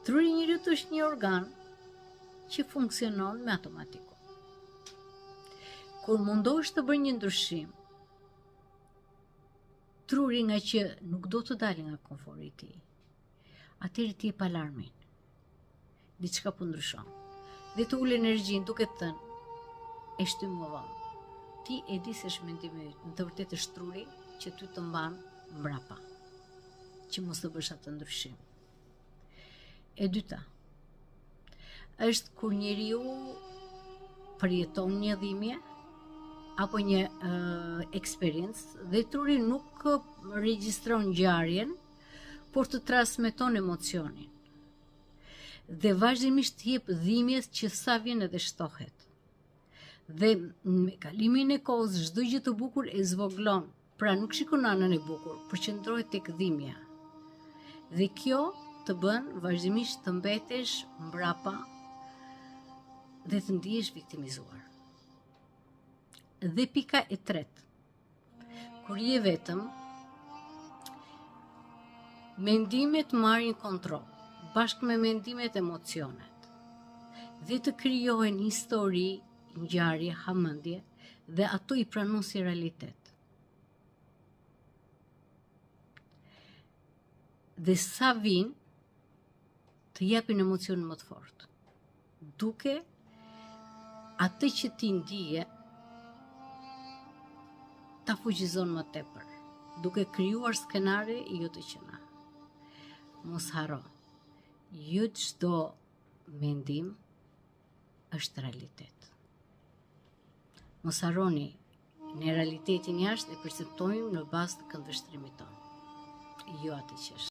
Truri i njeriut është një organ që funksionon me automatiku. Kur mundohesh të bëj një ndryshim, truri nga që nuk do të dalë nga komforti i tij, atëherë ti e pa alarmin. Diçka po ndryshon. Dhe të ul energjinë duke të thënë e shtym më vonë. Ti e di se është mendimi yt, në të vërtetë është truri që ty të mban mbrapa, që mos të bësh atë ndryshim. E dyta, është kur njeriu përjeton një dhimbje apo një eksperiencë dhe truri nuk regjistron ngjarjen, por të transmeton emocionin. Dhe vazhdimisht jep dhimbjes që sa vjen edhe shtohet. Dhe me kalimin e kohës çdo gjë të bukur e zvoglon, pra nuk shikon anën e bukur, përqendrohet tek dhimbja. Dhe kjo të bën vazhdimisht të mbetesh mbrapa dhe të ndihesh viktimizuar. Dhe pika e tretë, kur je vetëm, mendimet marrin kontroll, bashkë me mendimet, emocionet, dhe të krijohen histori, ngjarje, hamendje, dhe ato i pranon si realitet. Dhe sa vin, të japin emocion më të fortë, duke atë që ti ndije ta fuqizon më tepër, duke krijuar skenare jo të qëna. Mos haro, jo çdo mendim është realitet. Mos harroni, në realitetin jashtë e perceptojmë në bazë të këndvështrimit tonë, jo atë që është.